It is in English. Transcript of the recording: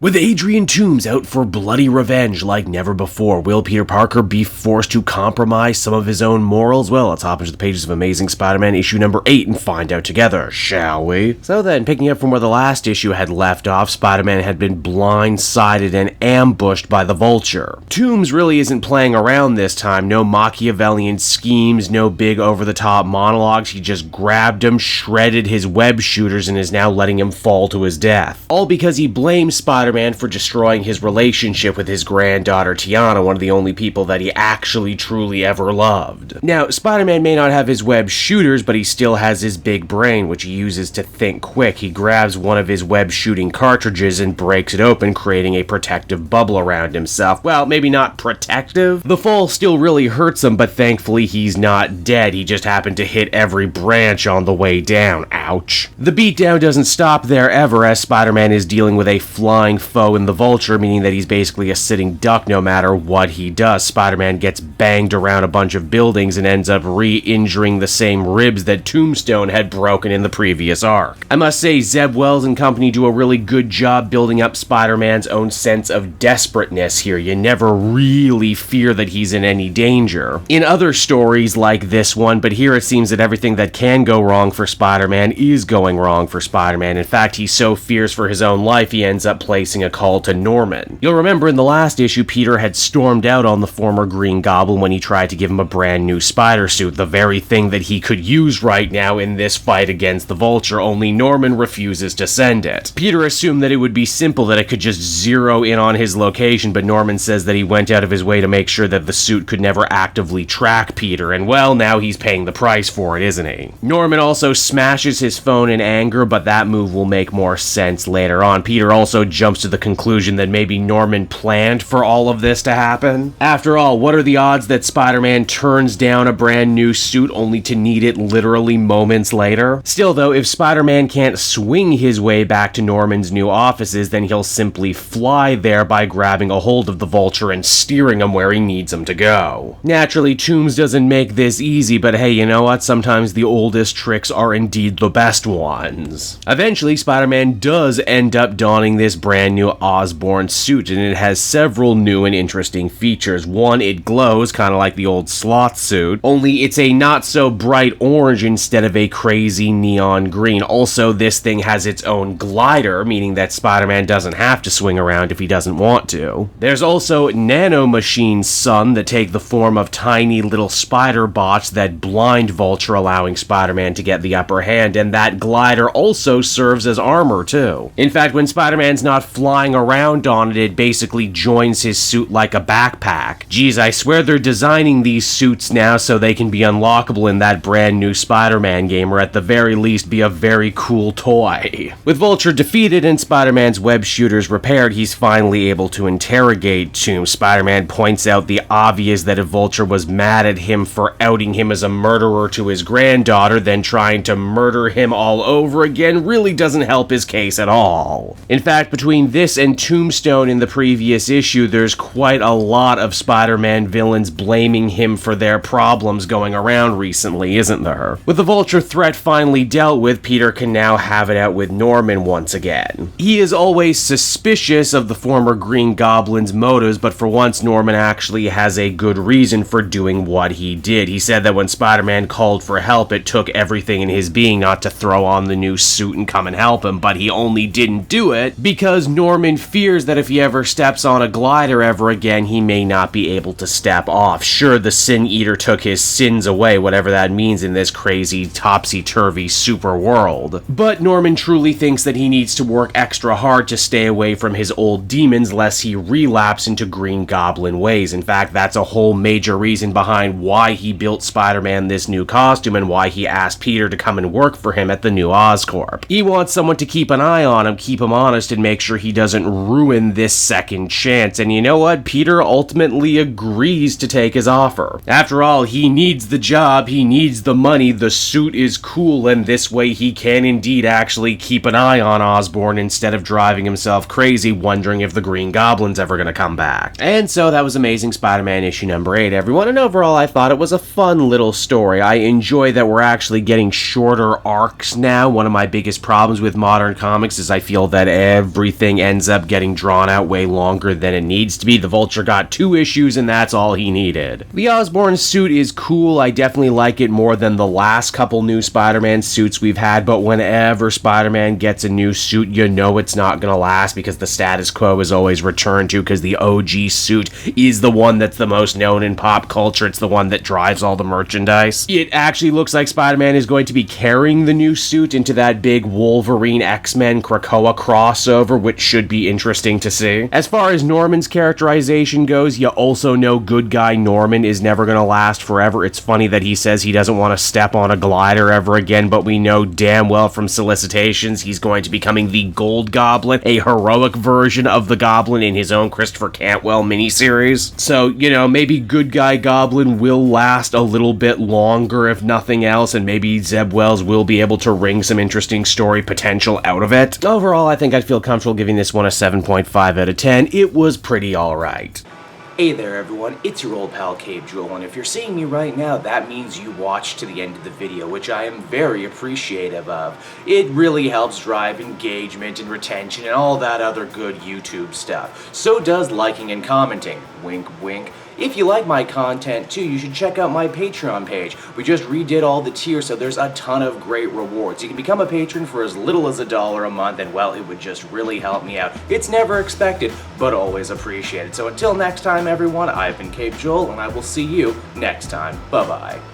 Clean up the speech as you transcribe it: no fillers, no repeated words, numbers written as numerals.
With Adrian Toomes out for bloody revenge like never before, will Peter Parker be forced to compromise some of his own morals? Well, let's hop into the pages of Amazing Spider-Man issue number 8 and find out together, shall we? So then, picking up from where the last issue had left off, Spider-Man had been blindsided and ambushed by the Vulture. Toomes really isn't playing around this time, no Machiavellian schemes, no big over-the-top monologues. He just grabbed him, shredded his web shooters, and is now letting him fall to his death. All because he blames Spider-Man for destroying his relationship with his granddaughter Tiana, one of the only people that he actually truly ever loved. Now, Spider-Man may not have his web shooters, but he still has his big brain, which he uses to think quick. He grabs one of his web shooting cartridges and breaks it open, creating a protective bubble around himself. Well, maybe not protective. The fall still really hurts him, but thankfully he's not dead. He just happened to hit every branch on the way down. Ouch. The beatdown doesn't stop there ever, as Spider-Man is dealing with a flying foe in the Vulture, meaning that he's basically a sitting duck no matter what he does. Spider-Man gets banged around a bunch of buildings and ends up re-injuring the same ribs that Tombstone had broken in the previous arc. I must say, Zeb Wells and company do a really good job building up Spider-Man's own sense of desperateness here. You never really fear that he's in any danger. In other stories like this one, but here it seems that everything that can go wrong for Spider-Man is going wrong for Spider-Man. In fact, he so fears for his own life, he ends up placing a call to Norman. You'll remember in the last issue, Peter had stormed out on the former Green Goblin when he tried to give him a brand new spider suit, the very thing that he could use right now in this fight against the Vulture, only Norman refuses to send it. Peter assumed that it would be simple, that it could just zero in on his location, but Norman says that he went out of his way to make sure that the suit could never actively track Peter, and well, now he's paying the price for it, isn't he? Norman also smashes his phone in anger, but that move will make more sense later on. Peter also jumps to the conclusion that maybe Norman planned for all of this to happen. After all, what are the odds that Spider-Man turns down a brand new suit only to need it literally moments later? Still though, if Spider-Man can't swing his way back to Norman's new offices, then he'll simply fly there by grabbing a hold of the Vulture and steering him where he needs him to go. Naturally, Toomes doesn't make this easy, but hey, you know what? Sometimes the oldest tricks are indeed the best ones. Eventually, Spider-Man does end up donning this brand new Osborn suit, and it has several new and interesting features. One, it glows, kind of like the old Sloth suit, only it's a not so bright orange instead of a crazy neon green. Also, this thing has its own glider, meaning that Spider-Man doesn't have to swing around if he doesn't want to. There's also nanomachine sun that take the form of tiny little spider bots that blind Vulture, allowing Spider-Man to get the upper hand, and that glider also serves as armor too. In fact, when Spider-Man's not flying around on it, it basically joins his suit like a backpack. Geez, I swear they're designing these suits now so they can be unlockable in that brand new Spider-Man game, or at the very least be a very cool toy. With Vulture defeated and Spider-Man's web shooters repaired, he's finally able to interrogate Toomes. Spider-Man points out the obvious, that if Vulture was mad at him for outing him as a murderer to his granddaughter, then trying to murder him all over again really doesn't help his case at all. In fact, between this and Tombstone in the previous issue, there's quite a lot of Spider-Man villains blaming him for their problems going around recently, isn't there? With the Vulture threat finally dealt with, Peter can now have it out with Norman once again. He is always suspicious of the former Green Goblin's motives, but for once Norman actually has a good reason for doing what he did. He said that when Spider-Man called for help, it took everything in his being not to throw on the new suit and come and help him, but he only didn't do it because Norman fears that if he ever steps on a glider ever again, he may not be able to step off. Sure, the Sin Eater took his sins away, whatever that means in this crazy, topsy-turvy super world. But Norman truly thinks that he needs to work extra hard to stay away from his old demons lest he relapse into Green Goblin ways. In fact, that's a whole major reason behind why he built Spider-Man this new costume and why he asked Peter to come and work for him at the new Oscorp. He wants someone to keep an eye on him, keep him honest, and make sure he doesn't ruin this second chance. And you know what? Peter ultimately agrees to take his offer. After all, he needs the job, he needs the money, the suit is cool, and this way he can indeed actually keep an eye on Osborn instead of driving himself crazy wondering if the Green Goblin's ever gonna come back. And so that was Amazing Spider-Man issue number 8, everyone, and overall I thought it was a fun little story. I enjoy that we're actually getting shorter arcs now. One of my biggest problems with modern comics is I feel that everything thing ends up getting drawn out way longer than it needs to be. The Vulture got 2 issues and that's all he needed. The Osborn suit is cool. I definitely like it more than the last couple new Spider-Man suits we've had, but whenever Spider-Man gets a new suit, you know it's not gonna last because the status quo is always returned to, because the OG suit is the one that's the most known in pop culture. It's the one that drives all the merchandise. It actually looks like Spider-Man is going to be carrying the new suit into that big Wolverine X-Men Krakoa crossover, which should be interesting to see. As far as Norman's characterization goes, you also know good guy Norman is never gonna last forever. It's funny that he says he doesn't want to step on a glider ever again, but we know damn well from solicitations he's going to be becoming the Gold Goblin, a heroic version of the Goblin in his own Christopher Cantwell miniseries. So, you know, maybe good guy Goblin will last a little bit longer if nothing else, and maybe Zeb Wells will be able to wring some interesting story potential out of it. Overall, I think I'd feel comfortable giving this one a 7.5 out of 10. It was pretty alright. Hey there everyone, it's your old pal Cape Jewel, and if you're seeing me right now, that means you watched to the end of the video, which I am very appreciative of. It really helps drive engagement and retention and all that other good YouTube stuff. So does liking and commenting. Wink wink. If you like my content too, you should check out my Patreon page. We just redid all the tiers, so there's a ton of great rewards. You can become a patron for as little as $1 a month, and well, it would just really help me out. It's never expected, but always appreciated. So until next time everyone, I've been Cape Joel, and I will see you next time. Bye-bye.